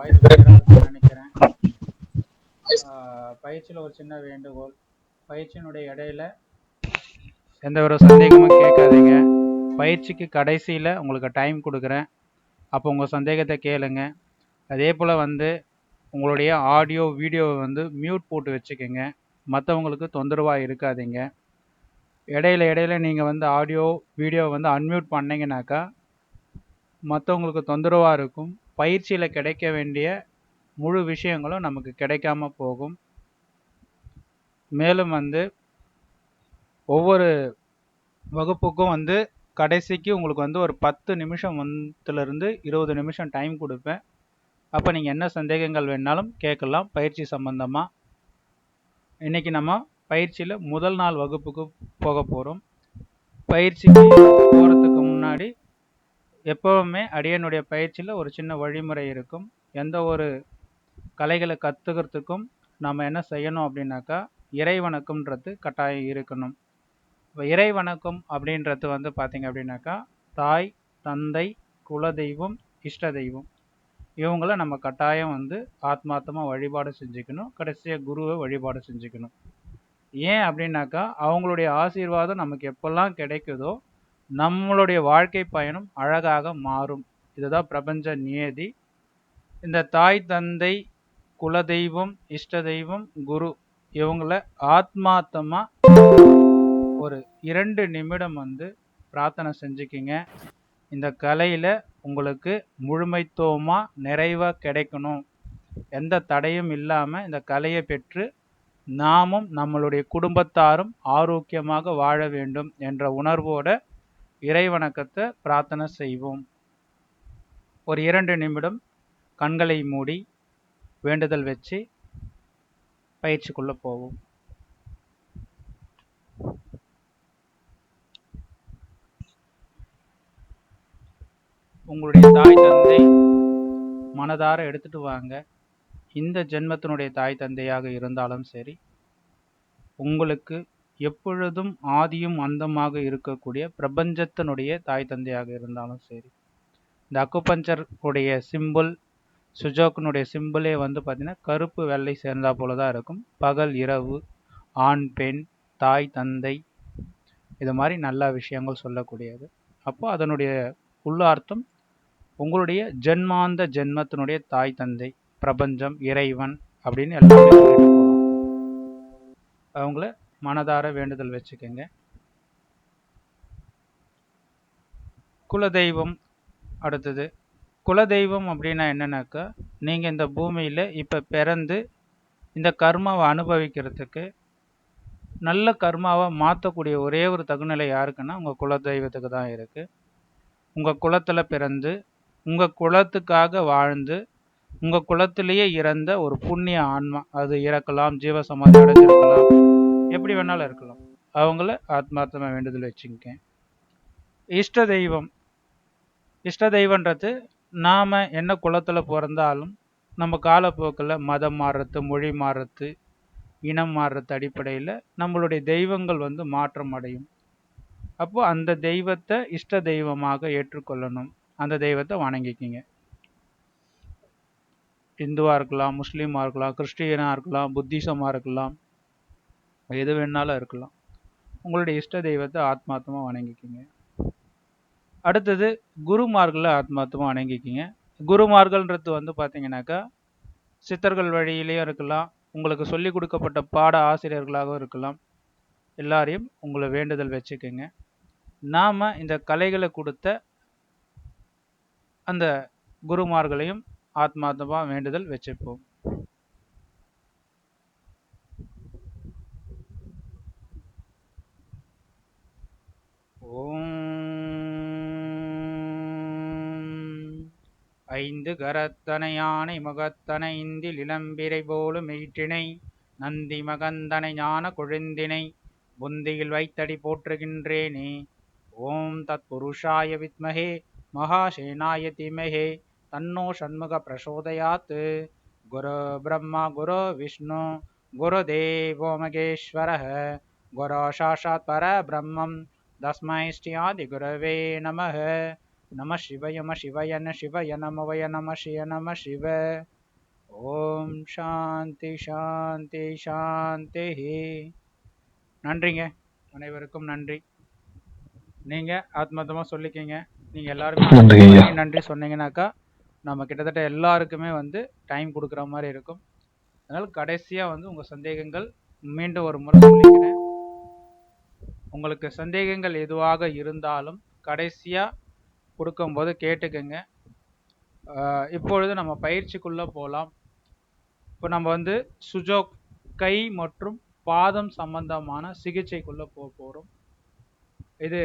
Voice கிளியராக இருக்குன்னு நினைக்கிறேன். பயிற்சியில் ஒரு சின்ன வேண்டுகோள், பயிற்சியினுடைய இடையில எந்த ஒரு சந்தேகமும் கேட்காதீங்க. பயிற்சிக்கு கடைசியில் உங்களுக்கு டைம் கொடுக்குறேன், அப்போ உங்கள் சந்தேகத்தை கேளுங்க. அதே போல் உங்களுடைய ஆடியோ வீடியோவை மியூட் போட்டு வச்சுக்கோங்க, மற்றவங்களுக்கு தொந்தரவாக இருக்காதீங்க. இடையில நீங்கள் ஆடியோ வீடியோ அன்மியூட் பண்ணிங்கனாக்கா மற்றவங்களுக்கு தொந்தரவாக இருக்கும். பயிற்சியில் கிடைக்க வேண்டிய முழு விஷயங்களும் நமக்கு கிடைக்காம போகும். மேலும் ஒவ்வொரு வகுப்புக்கும் கடைசிக்கு உங்களுக்கு ஒரு 10 நிமிஷத்திலிருந்து 20 நிமிஷம் டைம் கொடுப்பேன். அப்போ நீங்கள் என்ன சந்தேகங்கள் வேணாலும் கேட்கலாம் பயிற்சி சம்பந்தமாக. இன்றைக்கி நம்ம பயிற்சியில் முதல் நாள் வகுப்புக்கு போக போகிறோம். பயிற்சிக்கு போகிறதுக்கு முன்னாடி எப்போவுமே அடியனுடைய பயிற்சியில் ஒரு சின்ன வழிமுறை இருக்கும். எந்த ஒரு கலைகளை கற்றுக்கிறதுக்கும் நம்ம என்ன செய்யணும் அப்படின்னாக்கா, இறை வணக்கம்ன்றது கட்டாயம் இருக்கணும். இப்போ இறை வணக்கம் அப்படின்றது பார்த்திங்க அப்படின்னாக்கா, தாய், தந்தை, குலதெய்வம், இஷ்ட தெய்வம், இவங்கள நம்ம கட்டாயம் ஆத்மார்த்தமாக வழிபாடு செஞ்சுக்கணும். கடைசியாக குருவை வழிபாடு செஞ்சுக்கணும். ஏன் அப்படின்னாக்கா, அவங்களுடைய ஆசீர்வாதம் நமக்கு எப்பெல்லாம் கிடைக்குதோ நம்மளுடைய வாழ்க்கை பயணம் அழகாக மாறும். இதுதான் பிரபஞ்ச நியதி. இந்த தாய், தந்தை, குலதெய்வம், இஷ்ட தெய்வம், குரு, இவங்கள ஆத்மார்த்தமாக ஒரு 2 நிமிடம் பிரார்த்தனை செஞ்சுக்கிங்க. இந்த கலையில் உங்களுக்கு முழுமைத்துவமாக நிறைவாக கிடைக்கணும், எந்த தடையும் இல்லாமல் இந்த கலையை பெற்று நாமும் நம்மளுடைய குடும்பத்தாரும் ஆரோக்கியமாக வாழ வேண்டும் என்ற உணர்வோட இறை வணக்கத்தை பிரார்த்தனை செய்வோம். ஒரு 2 நிமிடம் கண்களை மூடி வேண்டுதல் வச்சு பயிற்சிக்குள்ளே போவோம். உங்களுடைய தாய் தந்தை மனதார எடுத்துட்டு வாங்க. இந்த ஜென்மத்தினுடைய தாய் தந்தையாக இருந்தாலும் சரி, உங்களுக்கு எப்பொழுதும் ஆதியும் அந்தமாக இருக்கக்கூடிய பிரபஞ்சத்தினுடைய தாய் தந்தையாக இருந்தாலும் சரி. இந்த அக்குபஞ்சர் உடைய சிம்பிள், சுஜோக்கினுடைய சிம்பிளே பார்த்திங்கன்னா கருப்பு வெள்ளை சேர்ந்தா போல தான் இருக்கும். பகல் இரவு, ஆண் பெண், தாய் தந்தை, இது மாதிரி நல்ல விஷயங்கள் சொல்லக்கூடியது. அப்போ அதனுடைய உள்ளார்த்தம் உங்களுடைய ஜென்மாந்த ஜென்மத்தினுடைய தாய் தந்தை, பிரபஞ்சம், இறைவன் அப்படின்னு எல்லாமே சொல்லிட்டு போகலாம். அவங்கள மனதார வேண்டுதல் வச்சுக்கோங்க. குலதெய்வம் அடுத்தது. குலதெய்வம் அப்படின்னா என்னன்னாக்கா, நீங்கள் இந்த பூமியில் இப்போ பிறந்து இந்த கர்மாவை அனுபவிக்கிறதுக்கு, நல்ல கர்மாவை மாற்றக்கூடிய ஒரே ஒரு தகுநிலை யாருக்குன்னா உங்கள் குலதெய்வத்துக்கு தான் இருக்குது. உங்கள் குலத்தில் பிறந்து உங்கள் குலத்துக்காக வாழ்ந்து உங்கள் குலத்திலேயே இறந்த ஒரு புண்ணிய ஆன்மா, அது இறக்கலாம், ஜீவசமாதி அடைஞ்சிருக்கலாம், எப்படி வேணாலும் இருக்கலாம். அவங்கள ஆத்மார்த்தமாக வேண்டுதல் வச்சுங்க. இஷ்ட தெய்வம், இஷ்ட தெய்வன்றது நாம் என்ன குலத்தில் பிறந்தாலும் நம்ம காலப்போக்கில் மதம் மாறுறது, மொழி மாறுறது, இனம் மாறுறது அடிப்படையில் நம்மளுடைய தெய்வங்கள் மாற்றம் அடையும். அப்போது அந்த தெய்வத்தை இஷ்ட தெய்வமாக ஏற்றுக்கொள்ளணும். அந்த தெய்வத்தை வணங்கிக்கிங்க. இந்துவாக இருக்கலாம், முஸ்லீமாக இருக்கலாம், கிறிஸ்டியனாக இருக்கலாம், புத்திசமாக இருக்கலாம், எது வேணாலும் இருக்கலாம். உங்களுடைய இஷ்ட தெய்வத்தை ஆத்மார்த்தமாக வணங்கிக்கிங்க. அடுத்தது குருமார்களை ஆத்மார்த்தமாக வணங்கிக்கிங்க. குருமார்கள்ன்றது பார்த்தீங்கன்னாக்கா, சித்தர்கள் வழியிலையும் இருக்கலாம், உங்களுக்கு சொல்லிக் கொடுக்கப்பட்ட பாட ஆசிரியர்களாகவும் இருக்கலாம். எல்லாரையும் உங்களை வேண்டுதல் வச்சுக்கோங்க. நாம் இந்த கலைகளை கொடுத்த அந்த குருமார்களையும் ஆத்மார்த்தமாக வேண்டுதல் வச்சுப்போம். ஓம் ஐந்து கரத்தனை யானை முகத்தனை இந்தில் இளம்பிரை போலும் ஈற்றினை நந்தி மகந்தனை ஞான கொழுந்தினை புந்தியில் வைத்தடி போற்றுகின்றேனே. ஓம் தத் புருஷாய வித்மஹே மகாசேனாய தீமஹே தன்னோ ஷண்முக பிரசோதயாத். குரு பிரம்மா குரு விஷ்ணு குரு தேவோ மகேஸ்வரः குரு சாட்சாத் பரபிரம்மம் தஸ்மை ஸ்ரீ குரவே நமः. நம சிவய நம சிவய நம சிவய நமவய நம சிவ நம சிவ. ஓம் சாந்தி சாந்தி சாந்தி. நன்றிங்க, அனைவருக்கும் நன்றி. நீங்க ஆத்மார்த்தமா சொல்லிக்கிங்க. நீங்க எல்லாருமே நன்றி சொன்னீங்கன்னாக்கா நம்ம கிட்டத்தட்ட எல்லாருக்குமே வந்து டைம் கொடுக்குற மாதிரி இருக்கும். அதனால கடைசியா வந்து உங்க சந்தேகங்கள் மீண்டும் ஒரு முறை சொல்லிக்கிறேன். உங்களுக்கு சந்தேகங்கள் எதுவாக இருந்தாலும் கடைசியா கொடுக்கும்போது கேட்டுக்கங்க. இப்பொழுது நம்ம பயிற்சிக்குள்ள போகலாம். இப்போ நம்ம வந்து சுஜோக் கை மற்றும் பாதம் சம்பந்தமான சிகிச்சைக்குள்ள போக போறோம். இது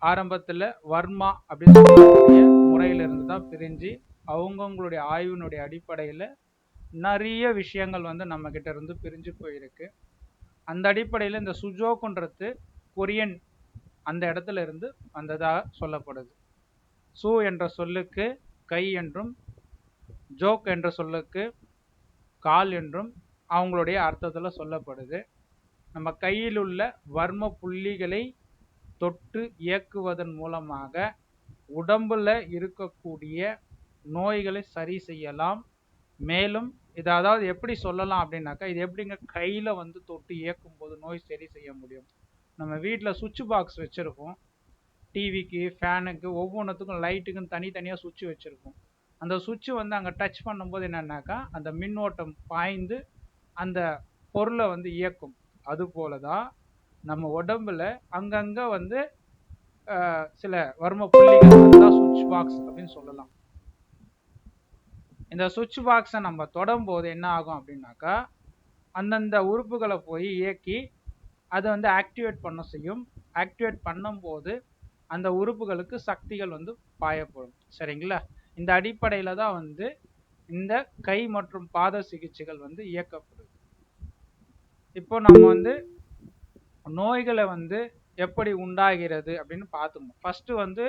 ஆரம்பத்துல வர்மா அப்படின்னு சொல்லக்கூடிய முறையிலிருந்து தான் பிரிஞ்சு அவங்கவுங்களுடைய ஆய்வினுடைய அடிப்படையில நிறைய விஷயங்கள் வந்து நம்ம கிட்ட இருந்து பிரிஞ்சு போயிருக்கு. அந்த அடிப்படையில் இந்த சுஜோக்குன்றது கொரியன் அந்த இடத்துல இருந்து வந்ததாக சொல்லப்படுது. சு என்ற சொல்லுக்கு கை என்றும், ஜோக் என்ற சொல்லுக்கு கால் என்றும் அவங்களுடைய அர்த்தத்துல சொல்லப்படுது. நம்ம கையில் உள்ள வர்ம புள்ளிகளை தொட்டு இயக்குவதன் மூலமாக உடம்புல இருக்கக்கூடிய நோய்களை சரி செய்யலாம். மேலும் இது அதாவது எப்படி சொல்லலாம் அப்படின்னாக்கா, இது எப்படிங்க கையில வந்து தொட்டு இயக்கும் போது நோய் சரி செய்ய முடியும்? நம்ம வீட்டில் சுவிட்ச் பாக்ஸ் வச்சிருக்கோம். டிவிக்கு, ஃபேனுக்கு, ஒவ்வொன்றுத்துக்கும் லைட்டுக்குன்னு தனித்தனியாக சுவிட்ச் வச்சுருக்கோம். அந்த சுவிட்சு வந்து அங்கே டச் பண்ணும்போது என்னன்னாக்கா அந்த மின்னோட்டம் பாய்ந்து அந்த பொருளை வந்து இயக்கும். அதுபோல தான் நம்ம உடம்புல அங்கங்கே வந்து சில வர்ம புள்ளிகள் தான் சுவிட்ச் பாக்ஸ் அப்படின்னு சொல்லலாம். இந்த சுவிட்ச் பாக்ஸை நம்ம தொடும் போது என்ன ஆகும் அப்படின்னாக்கா அந்தந்த உறுப்புகளை போய் இயக்கி அதை வந்து ஆக்டிவேட் பண்ண செய்யும். ஆக்டிவேட் பண்ணும்போது அந்த உறுப்புகளுக்கு சக்திகள் வந்து பாயப்படும். சரிங்களா? இந்த அடிப்படையில் தான் வந்து இந்த கை மற்றும் பாத சிகிச்சைகள் வந்து இயக்கப்படுது. இப்போ நம்ம வந்து நோய்களை வந்து எப்படி உண்டாகிறது அப்படின்னு பார்த்தோம். ஃபர்ஸ்ட் வந்து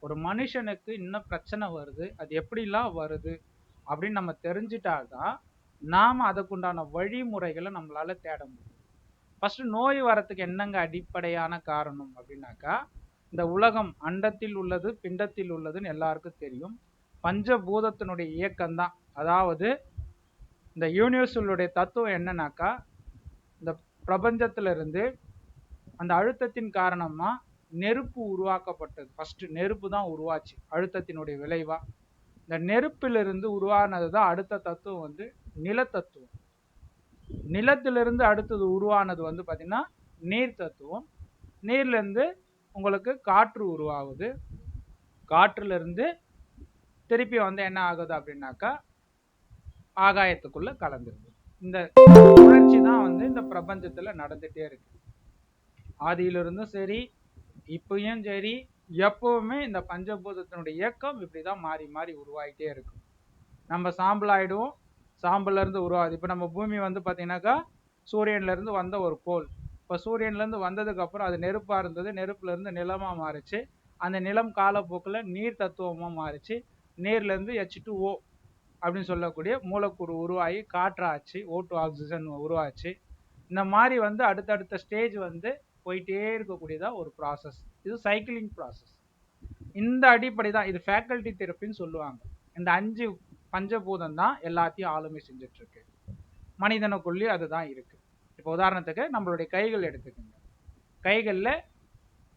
ஒரு மனுஷனுக்கு இன்னும் பிரச்சனை வருது, அது எப்படிலாம் வருது அப்படின்னு நம்ம தெரிஞ்சிட்டாதான் நாம் அதுக்குண்டான வழிமுறைகளை நம்மளால தேட முடியும். ஃபர்ஸ்ட் நோய் வரத்துக்கு என்னங்க அடிப்படையான காரணம் அப்படின்னாக்கா, இந்த உலகம் அண்டத்தில் உள்ளது பிண்டத்தில் உள்ளதுன்னு எல்லாருக்கும் தெரியும். பஞ்சபூதத்தினுடைய இயக்கம் தான். அதாவது இந்த யூனிவர்சலுடைய தத்துவம் என்னன்னாக்கா, இந்த பிரபஞ்சத்திலிருந்து அந்த அழுத்தத்தின் காரணமா நெருப்பு உருவாக்கப்பட்டது. ஃபர்ஸ்ட் நெருப்பு தான் உருவாச்சு அழுத்தத்தினுடைய விளைவா. இந்த நெருப்பிலிருந்து உருவானது தான் அடுத்த தத்துவம் வந்து நில தத்துவம். நிலத்திலிருந்து அடுத்தது உருவானது வந்து பார்த்தீங்கன்னா நீர் தத்துவம். நீர்லேருந்து உங்களுக்கு காற்று உருவாகுது. காற்றுல இருந்து திருப்பி வந்து என்ன ஆகுது அப்படின்னாக்கா ஆகாயத்துக்குள்ள கலந்துருது. இந்த சுழற்சி தான் வந்து இந்த பிரபஞ்சத்துல நடந்துட்டே இருக்கு. ஆதியிலிருந்தும் சரி, இப்பயும் சரி, எப்பவுமே இந்த பஞ்சபூதத்தினுடைய இயக்கம் இப்படிதான் மாறி மாறி உருவாகிட்டே இருக்கும். நம்ம சாம்பல் ஆயிடுவோம், சாம்பல்ல இருந்து உருவாகுது. இப்போ நம்ம பூமி வந்து பார்த்தீங்கன்னாக்கா சூரியன்ல இருந்து வந்த ஒரு கோள். இப்போ சூரியன்ல இருந்து வந்ததுக்கு அப்புறம் அது நெருப்பா இருந்தது, நெருப்புல இருந்து நிலமா மாறிச்சு. அந்த நிலம் காலப்போக்கில் நீர் தத்துவமா மாறிச்சு. நீர்ல இருந்து H2O அப்படின்னு சொல்லக்கூடிய மூலக்கூறு உருவாகி காற்றாச்சு, O2 ஆக்சிஜன் உருவாச்சு. இந்த மாதிரி வந்து அடுத்தடுத்த ஸ்டேஜ் வந்து போயிட்டே இருக்கக்கூடியதா ஒரு ப்ராசஸ். இது சைக்கிளிங் ப்ராசஸ். இந்த அடிப்படை தான் இது ஃபேக்கல்டி தெரப்பின்னு சொல்லுவாங்க. இந்த 5 பஞ்சபூதம் தான் எல்லாத்தையும் ஆளுமை செஞ்சுட்டு இருக்கு. மனிதனுக்குள்ளேயும் அதுதான் இருக்கு. இப்போ உதாரணத்துக்கு நம்மளுடைய கைகள் எடுத்துக்கோங்க. கைகளில்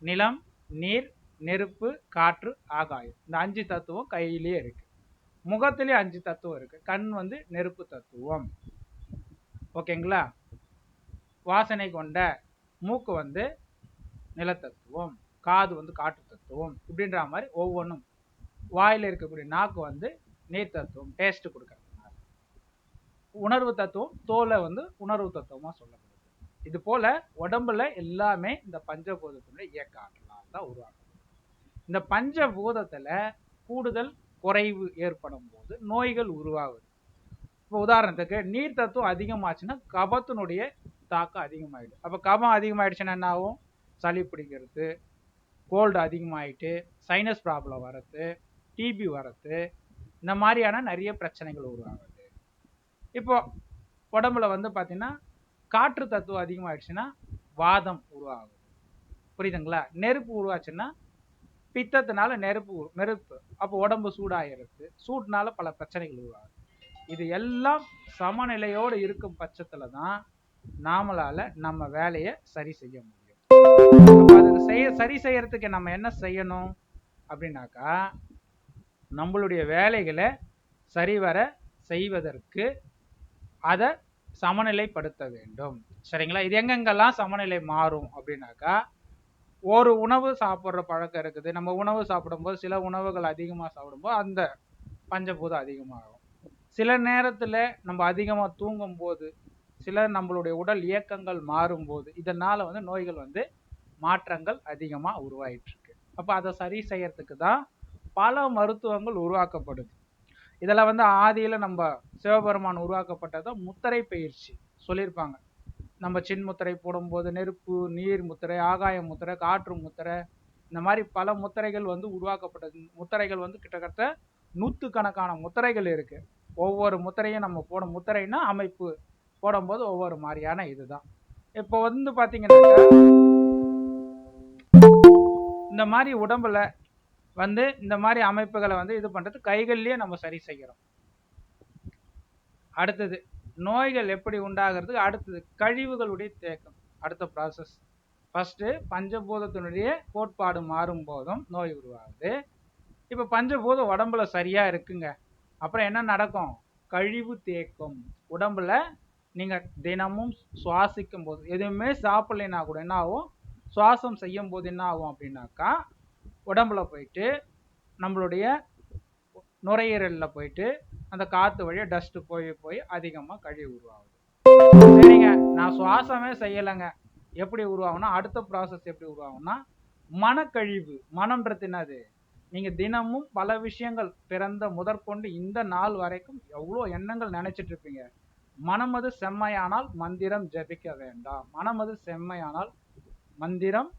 நிலம், நீர், நெருப்பு, காற்று, ஆகாயம், இந்த 5 தத்துவம் கையிலேயே இருக்கு. முகத்திலே 5 தத்துவம் இருக்கு. கண் வந்து நெருப்பு தத்துவம். ஓகேங்களா? வாசனை கொண்ட மூக்கு வந்து நிலத்தத்துவம், காது வந்து காற்று தத்துவம். இப்படின்ற மாதிரி ஒவ்வொன்றும். வாயில இருக்கக்கூடிய நாக்கு வந்து நீர் தத்துவம், டேஸ்ட் கொடுக்கறதுனால. உணர்வு தத்துவம் தோலை வந்து உணர்வு தத்துவமா சொல்லப்படுது. இது போல உடம்புல எல்லாமே இந்த பஞ்சபூதத்தினுடைய இயக்க ஆற்றலால் தான் உருவாகும். இந்த பஞ்சபூதத்துல கூடுதல் குறைவு ஏற்படும் போது நோய்கள் உருவாகுது. இப்போ உதாரணத்துக்கு நீர் தத்துவம் அதிகமாச்சுன்னா கபத்தினுடைய தாக்கம் அதிகமாயிடும். அப்போ கபம் அதிகமாயிடுச்சுன்னா என்ன ஆகும்? சளி பிடிக்கிறது, கோல்டு அதிகமாயிட்டு, சைனஸ் ப்ராப்ளம் வரது, டிபி வரது, இந்த மாதிரியான நிறைய பிரச்சனைகள் உருவாகுது. இப்போ உடம்புல வந்து பார்த்தீங்கன்னா காற்று தத்துவம் அதிகமாயிடுச்சுன்னா வாதம் உருவாகுது. புரியுதுங்களா? நெருப்பு உருவாச்சுன்னா பித்தத்தினால நெருப்பு. அப்போ உடம்பு சூடாகிறது, சூட்னால பல பிரச்சனைகள் உருவாகுது. இது எல்லாம் சமநிலையோடு இருக்கும் பட்சத்துல தான் நாமளால நம்ம வேலையை சரி செய்ய முடியும். அது சரி செய்யறதுக்கு நம்ம என்ன செய்யணும் அப்படின்னாக்கா, நம்மளுடைய வேலைகளை சரிவர செய்வதற்கு அதை சமநிலைப்படுத்த வேண்டும். சரிங்களா? இது எங்கெங்கெல்லாம் சமநிலை மாறும் அப்படின்னாக்கா, ஒரு உணவு சாப்பிட்ற பழக்கம் இருக்குது. நம்ம உணவு சாப்பிடும்போது சில உணவுகள் அதிகமாக சாப்பிடும்போது அந்த பஞ்சபூதம் அதிகமாகும். சில நேரத்தில் நம்ம அதிகமாக தூங்கும் போது, சில நம்மளுடைய உடல் இயக்கங்கள் மாறும்போது, இதனால் வந்து நோய்கள் வந்து மாற்றங்கள் அதிகமாக உருவாயிட்டு இருக்கு. அப்போ அதை சரி செய்யறதுக்கு தான் பல மருத்துவங்கள் உருவாக்கப்படுது. இதெல்லாம் வந்து ஆதியில் நம்ம சிவபெருமான் உருவாக்கப்பட்டதை முத்திரை பயிற்சி சொல்லியிருப்பாங்க. நம்ம சின்முத்திரை போடும்போது நெருப்பு, நீர் முத்திரை, ஆகாய முத்திரை, காற்று முத்திரை, இந்த மாதிரி பல முத்திரைகள் வந்து உருவாக்கப்பட்டது. முத்திரைகள் வந்து கிட்டத்தட்ட 100 கணக்கான முத்திரைகள் இருக்கு. ஒவ்வொரு முத்திரையும் நம்ம போடும், முத்திரைன்னா அமைப்பு போடும்போது ஒவ்வொரு மாதிரியான இதுதான். இப்போ வந்து பார்த்தீங்கன்னாக்கா, இந்த மாதிரி உடம்புல வந்து இந்த மாதிரி அமைப்புகளை வந்து இது பண்றது கைகள்லயே நம்ம சரி செய்கிறோம். அடுத்தது நோய்கள் எப்படி உண்டாகிறதுக்கு, அடுத்தது கழிவுகளுடைய தேக்கம், அடுத்த ப்ராசஸ். ஃபர்ஸ்ட் பஞ்சபூதத்தினுடைய கோட்பாடு மாறும் போதும் நோய் உருவாகுது. இப்போ பஞ்சபூதம் உடம்புல சரியா இருக்குங்க, அப்புறம் என்ன நடக்கும்? கழிவு தேக்கம். உடம்புல நீங்க தினமும் சுவாசிக்கும் போது, எதுவுமே சாப்பிடலைன்னா கூட என்ன ஆகும்? சுவாசம் செய்யும் போது என்ன ஆகும் அப்படின்னாக்கா, உடம்புல போயிட்டு நம்மளுடைய நுரையீரல்ல போயிட்டு அந்த காற்று வழியாக டஸ்ட்டு போய் போய் அதிகமாக கழிவு உருவாகுது. சரிங்க, நான் சுவாசமே செய்யலைங்க, எப்படி உருவாகும்னா, அடுத்த ப்ராசஸ் எப்படி உருவாகும்னா, மனக்கழிவு. மனம்ன்றது என்னது? நீங்கள் தினமும் பல விஷயங்கள் பிறந்த முதற்கொண்டு இந்த நாள் வரைக்கும் எவ்வளோ எண்ணங்கள் நினைச்சிட்டு இருப்பீங்க. மனமது செம்மையானால் மந்திரம் ஜபிக்க வேண்டாம், மனமது செம்மையானால் மந்திரம்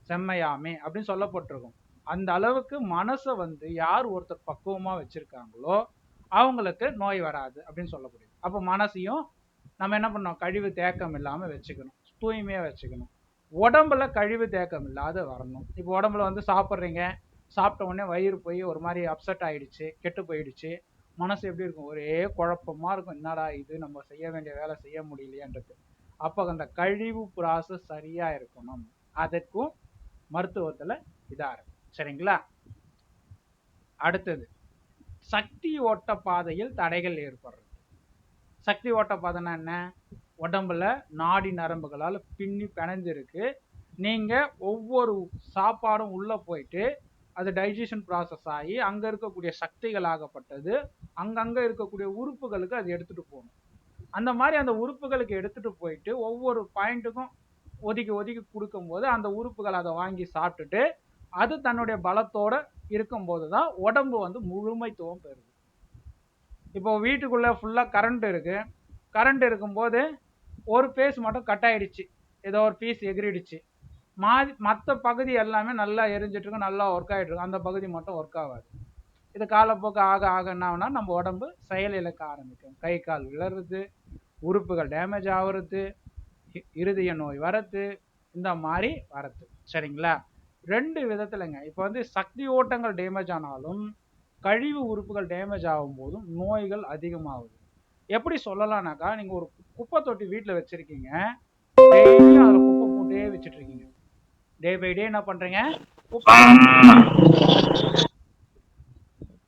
செம்மையாமே அப்படின்னு சொல்லப்பட்டிருக்கும். அந்த அளவுக்கு மனசை வந்து யார் ஒருத்தர் பக்குவமா வச்சிருக்காங்களோ அவங்களுக்கு நோய் வராது அப்படின்னு சொல்லப்படுது. அப்போ மனசையும் நம்ம என்ன பண்ணோம்? கழிவு தேக்கம் இல்லாமல் வச்சுக்கணும், தூய்மையாக வச்சுக்கணும். உடம்புல கழிவு தேக்கம் இல்லாத வரணும். இப்போ உடம்புல வந்து சாப்பிட்றீங்க, சாப்பிட்ட உடனே வயிறு போய் ஒரு மாதிரி அப்செட் ஆயிடுச்சு, கெட்டு போயிடுச்சு, மனசு எப்படி இருக்கும்? ஒரே குழப்பமா இருக்கும், என்னடா இது, நம்ம செய்ய வேண்டிய வேலை செய்ய முடியலையன்றது. அப்போ அந்த கழிவு ப்ராசஸ் சரியா இருக்கணும். அதற்கும் மருத்துவத்துல இதா இருக்கு. சரிங்களா? அடுத்தது சக்தி ஓட்ட பாதையில் தடைகள் ஏற்படுறது. சக்தி ஓட்ட பாதைன்னா என்ன? உடம்புல நாடி நரம்புகளால் பின்னி பிணைஞ்சிருக்கு. நீங்க ஒவ்வொரு சாப்பாடும் உள்ள போயிட்டு அது டைஜஷன் ப்ராசஸ் ஆகி அங்க இருக்கக்கூடிய சக்திகள் ஆகப்பட்டது அங்கங்க இருக்கக்கூடிய உறுப்புகளுக்கு அது எடுத்துட்டு போகணும். அந்த மாதிரி அந்த உறுப்புகளுக்கு எடுத்துட்டு போயிட்டு ஒவ்வொரு பாயிண்ட்டுக்கும் ஒதுக்கி ஒதுக்கி கொடுக்கும்போது அந்த உறுப்புகள் அதை வாங்கி சாப்பிட்டுட்டு அது தன்னுடைய பலத்தோட இருக்கும்போது தான் உடம்பு வந்து முழுமைத்துவம் பெறுது. இப்போ வீட்டுக்குள்ள ஃபுல்லா கரண்ட் இருக்கு, கரண்ட் இருக்கும்போது ஒரு பேஸ் மட்டும் கட் ஆயிடுச்சு, ஏதோ ஒரு பீஸ் எகிரிடுச்சு, மற்ற பகுதி எல்லாமே நல்லா எரிஞ்சிட்டு இருக்கும், நல்லா ஒர்க் ஆகிட்டு இருக்கும், அந்த பகுதி மட்டும் ஒர்க் ஆகாது. இது காலப்போக்கு ஆக ஆக என்ன ஆகுனா நம்ம உடம்பு செயல் இழக்க ஆரம்பிக்கும். கை கால் விழறது, உறுப்புகள் டேமேஜ் ஆகுறது, இருதய நோய் வரது, இந்த மாதிரி வரது. சரிங்களா? ரெண்டு விதத்துலங்க. இப்போ வந்து சக்தி ஓட்டங்கள் டேமேஜ் ஆனாலும் கழிவு உறுப்புகள் டேமேஜ் ஆகும் போதும் நோய்கள் அதிகமாகுது. எப்படி சொல்லலாம்னாக்கா, நீங்க ஒரு குப்பை தொட்டி வீட்டில் வச்சிருக்கீங்க, டெய்லியும் அதில் குப்பை போட்டே வச்சுட்டு இருக்கீங்க. டே பை டே என்ன பண்றீங்க?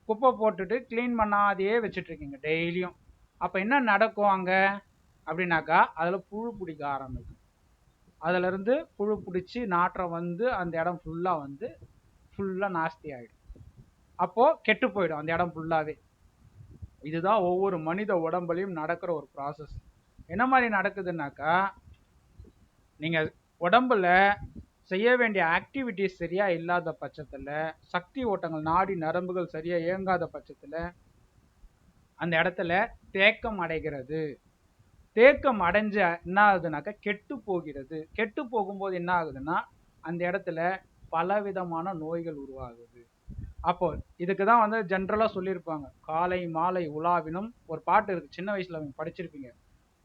குப்பை போட்டுட்டு கிளீன் பண்ணாதையே வச்சுட்டு இருக்கீங்க டெய்லியும். அப்ப என்ன நடக்கும் அங்க அப்படின்னாக்கா, அதுல புழு பிடிக்க ஆரம்பிக்கும். அதுல இருந்து புழு பிடிச்சி நாற்றம் வந்து அந்த இடம் ஃபுல்லா வந்து ஃபுல்லா நாஸ்தி ஆயிடும். அப்போ கெட்டு போயிடும் அந்த இடம் ஃபுல்லாவே. இதுதான் ஒவ்வொரு மனித உடம்புலையும் நடக்கிற ஒரு ப்ராசஸ். என்ன மாதிரி நடக்குதுன்னாக்கா, நீங்க உடம்புல செய்ய வேண்டிய ஆக்டிவிட்டிஸ் சரியா இல்லாத பட்சத்துல, சக்தி ஓட்டங்கள் நாடி நரம்புகள் சரியா இயங்காத பட்சத்துல அந்த இடத்துல தேக்கம் அடைகிறது. தேக்கம் அடைஞ்ச என்ன ஆகுதுனாக்கா கெட்டு போகிறது. கெட்டு போகும்போது என்ன ஆகுதுன்னா அந்த இடத்துல பலவிதமான நோய்கள் உருவாகுது. அப்போ இதுக்கு தான் வந்து ஜென்ரலா சொல்லியிருப்பாங்க, காலை மாலை உலாவினும் ஒரு பாட்டு இருக்கு, சின்ன வயசுல படிச்சிருப்பீங்க.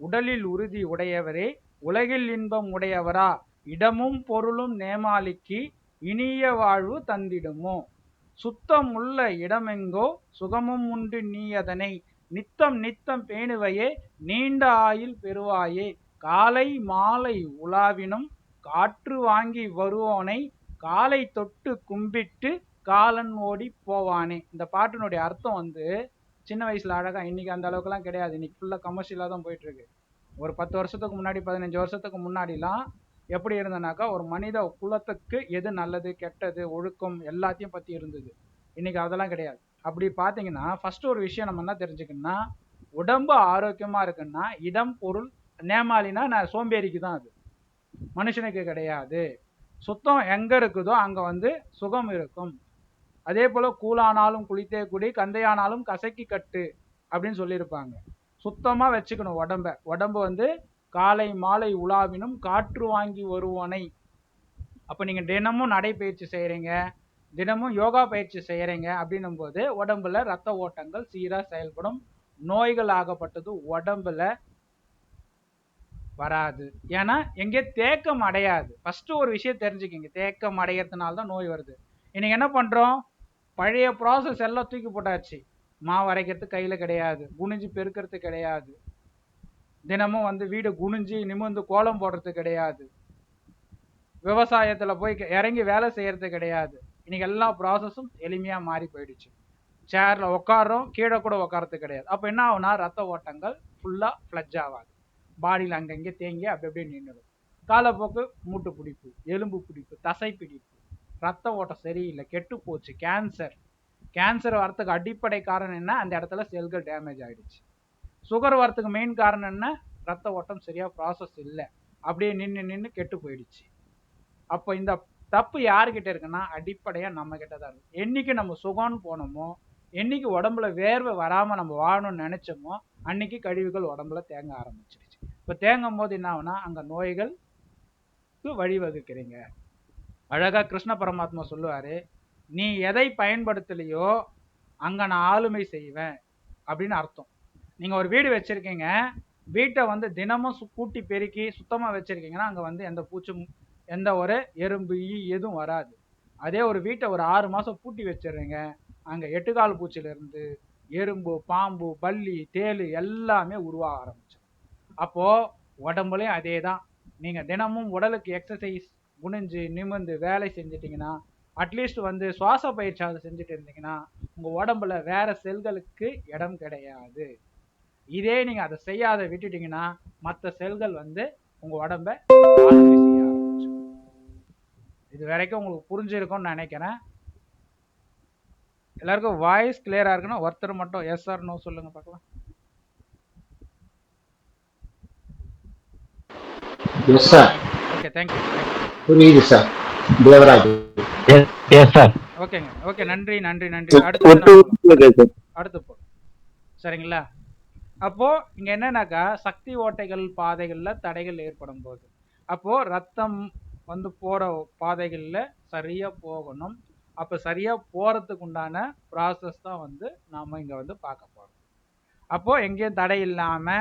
உடலில் உறுதி உடையவரே உலகில் இன்பம் உடையவரா, இடமும் பொருளும் நேமாளிக்கு இனிய வாழ்வு தந்திடுமோ, சுத்தம் உள்ள இடமெங்கோ சுகமும் உண்டு நீ அதனை நித்தம் நித்தம் பேணுவையே நீண்ட ஆயுள் பெறுவாயே. காலை மாலை உலாவினும் காற்று வாங்கி வருவோனை காலை தொட்டு கும்பிட்டு காலன் ஓடி போவானே. இந்த பாட்டினுடைய அர்த்தம் வந்து சின்ன வயசுல அழகா, இன்னைக்கு அந்த அளவுக்குலாம் கிடையாது. இன்னைக்கு ஃபுல்லா கமர்ஷியலா தான் போயிட்டு இருக்கு. ஒரு 10 வருஷத்துக்கு முன்னாடி 15 வருஷத்துக்கு முன்னாடிலாம் எப்படி இருந்தனாக்கா, ஒரு மனித குலத்துக்கு எது நல்லது கெட்டது ஒழுக்கம் எல்லாத்தையும் பத்தி இருந்தது. இன்னைக்கு அதெல்லாம் கிடையாது. அப்படி பார்த்தீங்கன்னா ஃபர்ஸ்ட் ஒரு விஷயம் நம்ம என்ன தெரிஞ்சுக்கணும்னா, உடம்பு ஆரோக்கியமா இருக்குன்னா இடம் பொருள் நேமாலினா நான் சோம்பேறிக்கு தான், அது மனுஷனுக்கு கிடையாது. சுத்தம் எங்க இருக்குதோ அங்க வந்து சுகம் இருக்கும். அதே போல கூழானாலும் குளித்தே குடி கந்தையானாலும் கசக்கி கட்டு அப்படின்னு சொல்லியிருப்பாங்க. சுத்தமா வச்சுக்கணும் உடம்ப. உடம்பு வந்து காலை மாலை உலாவினும் காற்று வாங்கி வருவனை. அப்ப நீங்க தினமும் நடைப்பயிற்சி செய்யறீங்க, தினமும் யோகா பயிற்சி செய்யறீங்க அப்படின்னும் போது உடம்புல ரத்த ஓட்டங்கள் சீரா செயல்படும். நோய்கள் ஆகப்பட்டது உடம்புல வராது. ஏன்னா எங்கே தேக்கம் அடையாது. ஃபர்ஸ்ட் ஒரு விஷயம் தெரிஞ்சுக்கிங்க, தேக்கம் அடையறதுனால தான் நோய் வருது. இன்னைக்கு என்ன பண்றோம், பழைய ப்ராசஸ் எல்லாம் தூக்கி போட்டாச்சு. மாவு அரைக்கிறது கையில கிடையாது, குனிஞ்சு பெருக்கிறது கிடையாது, தினமும் வந்து வீடு குனிஞ்சு நிமிர்ந்து கோலம் போடுறது கிடையாது, விவசாயத்துல போய் இறங்கி வேலை செய்யறது கிடையாது. இன்னைக்கு எல்லா ப்ராசஸும் எளிமையா மாறி போயிடுச்சு. சேர்ல உட்காரோம், கீழே கூட உட்காரது கிடையாது. அப்ப என்ன ஆகுனா ரத்த ஓட்டங்கள் ஃபுல்லா ஃப்ளட்ஜ் ஆகாது. பாடியில் அங்கங்கே தேங்கி அப்படி அப்படியே நின்றுடும். காலப்போக்கு மூட்டு பிடிப்பு, எலும்பு பிடிப்பு, தசை பிடிப்பு, ரத்த ஓட்டம் சரியில்லை, கெட்டு போச்சு, கேன்சர். கேன்சர் வரத்துக்கு அடிப்படை காரணம் என்ன, அந்த இடத்துல செல்கள் டேமேஜ் ஆயிடுச்சு. சுகர் வரத்துக்கு மெயின் காரணம் என்ன, ரத்த ஓட்டம் சரியா ப்ராசஸ் இல்லை, அப்படியே நின்று நின்று கெட்டு போயிடுச்சு. அப்போ இந்த தப்பு யாருக்கிட்ட இருக்குன்னா அடிப்படையா நம்ம கிட்ட தான் இருக்கு. என்னைக்கு நம்ம சுகம்னு போனோமோ, என்னைக்கு உடம்புல வேர்வை வராம நம்ம வாழணும்னு நினைச்சோமோ, அன்னைக்கு கழிவுகள் உடம்புல தேங்க ஆரம்பிச்சிருச்சு. இப்ப தேங்கும் போது என்ன ஆகுனா அங்க நோய்களுக்கு வழிவகுக்கிறீங்க. அழகா கிருஷ்ண பரமாத்மா சொல்லுவாரு, நீ எதை பயன்படுத்தலையோ அங்க நான் ஆளுமை செய்வேன் அப்படின்னு அர்த்தம். நீங்க ஒரு வீடு வச்சிருக்கீங்க, வீட்டை வந்து தினமும் கூட்டி பெருக்கி சுத்தமா வச்சிருக்கீங்கன்னா அங்க வந்து எந்த பூச்சும் எந்த ஒரு எறும்பு ஈ எதுவும் வராது. அதே ஒரு வீட்டை ஒரு 6 மாசம் பூட்டி வச்சிடுறீங்க, அங்க 8 கால் பூச்சில இருந்து எறும்பு பாம்பு பல்லி தேளு எல்லாமே உருவாக ஆரம்பிச்சிடும். அப்போ உடம்புலையும் அதே தான். நீங்க தினமும் உடலுக்கு எக்ஸசைஸ் குனிஞ்சு நிமிர்ந்து வேலை செஞ்சிட்டிங்கன்னா, அட்லீஸ்ட் வந்து சுவாச பயிற்சியாவது செஞ்சுட்டு இருந்தீங்கன்னா உங்க உடம்புல வேற செல்களுக்கு இடம் கிடையாது. இதே நீங்க அதை செய்யாத விட்டுட்டீங்கன்னா மற்ற செல்கள் வந்து உங்க உடம்ப ஆளுமை செய்ய ஆரம்பிச்சு. இது வரைக்கும் உங்களுக்கு புரிஞ்சிருக்கும்னு நினைக்கிறேன். எல்லாருக்கும் வாய்ஸ் கிளியரா இருக்குன்னா ஒருத்தர் மட்டும் எஸ் ஆர் நோ சொல்லுங்க பார்க்கலாம். Yes sir. Okay, thank you. புரியுது சார். தேவராஜ். Yes sir. ஓகேங்க, ஓகே, நன்றி நன்றி நன்றி. அடுத்து போ சரிங்களா. அப்போ இங்க என்னன்னாக்கா சக்தி ஓட்டைகள் பாதைகள்ல தடைகள் ஏற்படும் போது, அப்போ ரத்தம் வந்து போற பாதைகள்ல சரியா போகணும். அப்ப சரியா போறதுக்கு உண்டான ப்ராசஸ் தான் வந்து நாம இங்க வந்து பார்க்க போறோம். அப்போ எங்கேயும் தடை இல்லாம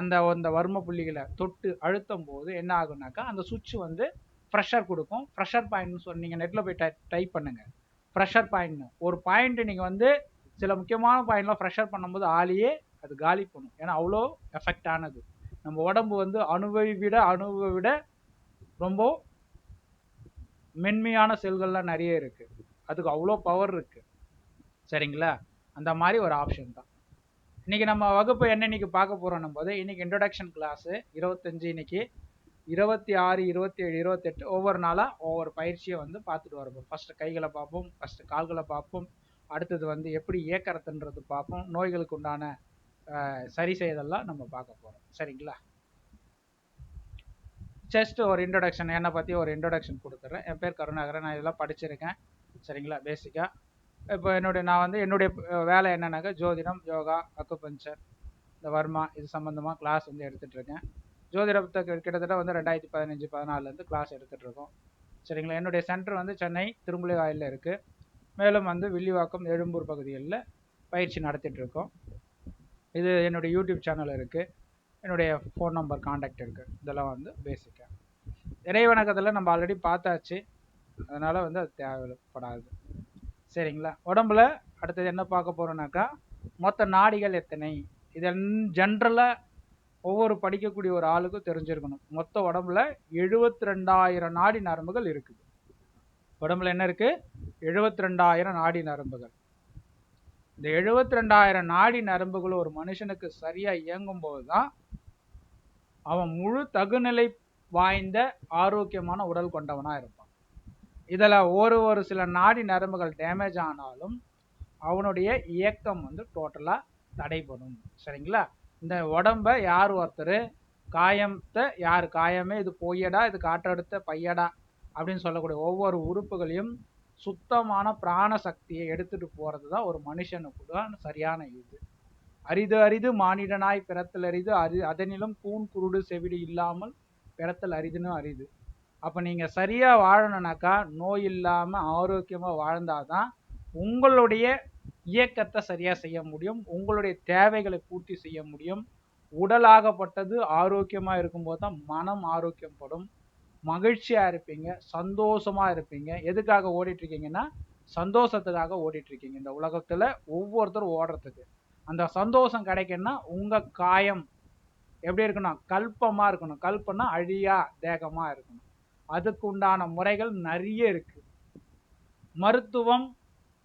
அந்த வர்ம புள்ளிகளை தொட்டு அழுத்தும் போது என்ன ஆகுனாக்கா அந்த சுவிட்ச் வந்து ப்ரெஷர் கொடுக்கும். ப்ரெஷர் பாயிண்ட்னு சொல்லி நீங்கள் நெட்டில் போய் டைப் பண்ணுங்க, ப்ரெஷர் பாயிண்ட்னு ஒரு பாயிண்ட். நீங்கள் வந்து சில முக்கியமான பாயிண்ட்லாம் ப்ரெஷர் பண்ணும்போது ஆளையே அது காலி பண்ணும். ஏன்னா அவ்வளோ எஃபெக்ட் ஆனது. நம்ம உடம்பு வந்து அணுவை விட ரொம்ப மென்மையான செல்கள்லாம் நிறைய இருக்கு, அதுக்கு அவ்வளோ பவர் இருக்கு. சரிங்களா, அந்த மாதிரி ஒரு ஆப்ஷன் தான் இன்னைக்கு நம்ம வகுப்பு என்ன இன்னைக்கு பார்க்க போறோம் போது, இன்னைக்கு இன்ட்ரோடக்ஷன் கிளாஸ் 25, இன்னைக்கு 26, 27, 28 ஒவ்வொரு நாளா ஒவ்வொரு பயிற்சியை வந்து பார்த்துட்டு வரப்போம். ஃபர்ஸ்ட் கைகளை பார்ப்போம், ஃபர்ஸ்ட் கால்களை பார்ப்போம், அடுத்தது வந்து எப்படி இயக்கறதுன்றது பார்ப்போம், நோய்களுக்கு உண்டான சரி செய்தெல்லாம் நம்ம பார்க்க போறோம். சரிங்களா, ஜஸ்ட் ஒரு இன்ட்ரோடக்ஷன், என்னை பற்றி ஒரு இன்ட்ரோடக்ஷன் கொடுத்துட்றேன். என் பேர் கருணாகரன், நான் இதெல்லாம் படிச்சிருக்கேன். சரிங்களா, பேசிக்காக இப்போ நான் வந்து என்னுடைய வேலை என்னன்னாக்கா ஜோதிடம், யோகா, அக்குபஞ்சர், இந்த வர்மா இது சம்மந்தமாக கிளாஸ் வந்து எடுத்துகிட்ருக்கேன். ஜோதிடத்தை கிட்டத்தட்ட வந்து 2015-14 கிளாஸ் எடுத்துகிட்ருக்கோம். சரிங்களா, என்னுடைய சென்டர் வந்து சென்னை திருமுலை வாயிலில் இருக்குது. மேலும் வந்து வில்லிவாக்கம், எழும்பூர் பகுதிகளில் பயிற்சி நடத்திட்டுருக்கோம். இது என்னுடைய யூடியூப் சேனல் இருக்குது, என்னுடைய ஃபோன் நம்பர் காண்டாக்ட் இருக்குது. இதெல்லாம் வந்து பேசிக்காக இறைவணக்கத்தில் நம்ம ஆல்ரெடி பார்த்தாச்சு, அதனால் வந்து அது தேவைப்படாது. சரிங்களா, உடம்புல அடுத்தது என்ன பார்க்க போகிறோன்னாக்கா மொத்த நாடிகள் எத்தனை? இதை ஜென்ரலாக ஒவ்வொரு படிக்கக்கூடிய ஒரு ஆளுக்கும் தெரிஞ்சிருக்கணும். மொத்த உடம்புல 72,000 நாடி நரம்புகள் இருக்குது. உடம்புல என்ன இருக்கு? 72,000 நாடி நரம்புகள். இந்த 72,000 நாடி நரம்புகள் ஒரு மனுஷனுக்கு சரியா இயங்கும் போதுதான் அவன் முழு தகுநிலை வாய்ந்த ஆரோக்கியமான உடல் கொண்டவனா இருப்பான். இதுல ஒரு சில நாடி நரம்புகள் டேமேஜ் ஆனாலும் அவனுடைய இயக்கம் வந்து டோட்டலா தடைபடும். சரிங்களா? இந்த உடம்ப யார் ஒருத்தர் காயத்தை யார் காயமே இது பொய்யடா இது காற்றெடுத்த பையடா அப்படின்னு சொல்லக்கூடிய ஒவ்வொரு உறுப்புகளையும் சுத்தமான பிராண சக்தியை எடுத்துட்டு போறது தான் ஒரு மனுஷனுக்கு தான் சரியான இது. அரிது அரிது மானிடனாய் பிறத்தல் அரிது, அதனிலும் கூன் குருடு செவிடு இல்லாமல் பிறத்தல் அரிதுன்னு அரிது. அப்ப நீங்க சரியா வாழணும்னாக்கா நோய் இல்லாம ஆரோக்கியமா வாழ்ந்தாதான் உங்களுடைய இயக்கத்தை சரியா செய்ய முடியும், உங்களுடைய தேவைகளை பூர்த்தி செய்ய முடியும். உடலாகப்பட்டது ஆரோக்கியமா இருக்கும்போது தான் மனம் ஆரோக்கியப்படும், மகிழ்ச்சியா இருப்பீங்க, சந்தோஷமா இருப்பீங்க. எதுக்காக ஓடிட்டு இருக்கீங்கன்னா சந்தோஷத்துக்காக ஓடிட்டு இருக்கீங்க. இந்த உலகத்துல ஒவ்வொருத்தரும் ஓடுறதுக்கு அந்த சந்தோஷம் கிடைக்குன்னா உங்க காயம் எப்படி இருக்கணும்? கல்பமா இருக்கணும். கல்பனா அழியா தேகமா இருக்கணும். அதுக்கு உண்டான முறைகள் நிறைய இருக்கு. மருத்துவம்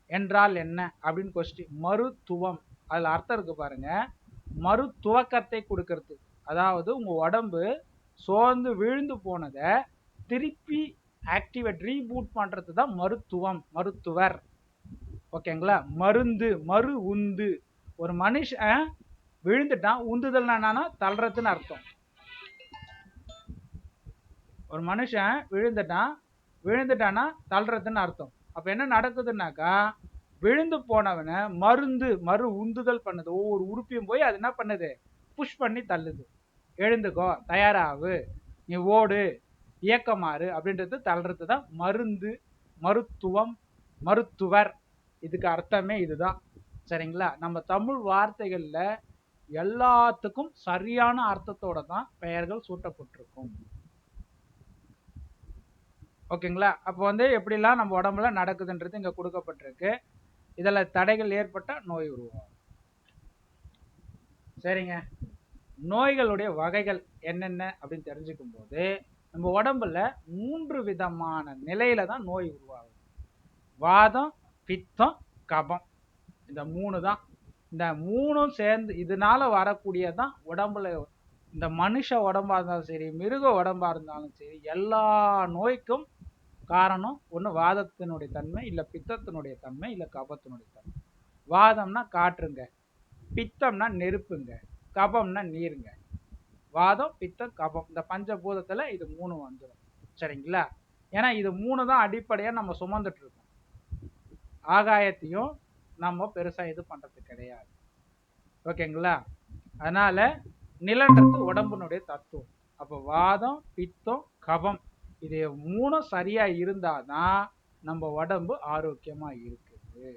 என்றால் என்ன அப்படின்னு கொஸ்டின். மருத்துவம் அதுல அர்த்தம் இருக்கு பாருங்க. மருத்துவக்கத்தை கொடுக்கறது, அதாவது உங்க உடம்பு சோர்ந்து விழுந்து போனதை திருப்பி ஆக்டிவேட் ரீபூட் பண்றது தான் மருத்துவம், மருத்துவர். ஓகேங்களா? மருந்து, மறு உந்து. ஒரு மனுஷன் விழுந்துட்டான், உந்துதல்னா என்னன்னா தள்ளுறதுன்னு அர்த்தம். ஒரு மனுஷன் விழுந்துட்டான்னா தள்ளுறதுன்னு அர்த்தம். அப்ப என்ன நடக்குதுன்னாக்கா விழுந்து போனவனை மருந்து மறு உந்துதல் பண்ணுது. ஒவ்வொரு உறுப்பியும் போய் அது என்ன பண்ணுது? புஷ் பண்ணி தள்ளுது. எழுந்துக்கோ, தயாராகு, நீ ஓடு, இயக்கமாறு அப்படின்றது தள்ளுறது தான் மருந்து, மருத்துவம், மருத்துவர். இதுக்கு அர்த்தமே இதுதான். சரிங்களா? நம்ம தமிழ் வார்த்தைகள்ல எல்லாத்துக்கும் சரியான அர்த்தத்தோட தான் பெயர்கள் சூட்டப்பட்டிருக்கும். ஓகேங்களா? அப்போ வந்து எப்படிலாம் நம்ம உடம்புல நடக்குதுன்றது இங்க கொடுக்கப்பட்டிருக்கு. இதில் தடைகள் ஏற்பட்ட நோய் உருவாகும். சரிங்க, நோய்களுடைய வகைகள் என்னென்ன அப்படின்னு தெரிஞ்சுக்கும் போது நம்ம உடம்புல 3 விதமான நிலையில தான் நோய் உருவாகுது. வாதம், பித்தம், கபம். இந்த 3 தான். இந்த 3ம் சேர்ந்து இதனால வரக்கூடியதான் உடம்புல. இந்த மனுஷ உடம்பா இருந்தாலும் சரி, மிருக உடம்பா இருந்தாலும் சரி, எல்லா நோய்க்கும் காரணம் ஒன்று வாதத்தினுடைய தன்மை, இல்லை பித்தத்தினுடைய தன்மை, இல்லை கபத்தினுடைய தன்மை. வாதம்னா காற்றுங்க, பித்தம்னா நெருப்புங்க, கபம்னா நீருங்க. வாதம், பித்தம், கபம், இந்த பஞ்சபூதத்துல இது 3 வந்துடும். சரிங்களா? ஏன்னா இது 3 தான் அடிப்படையா நம்ம சுமந்துட்டு இருக்கோம். ஆகாயத்தையும் நம்ம பெருசா இது பண்றது கிடையாது. ஓகேங்களா? அதனால நிலன்றது உடம்புனுடைய தத்துவம். அப்போ வாதம், பித்தம், கபம் இது 3 சரியா இருந்தாதான் நம்ம உடம்பு ஆரோக்கியமா இருக்குது.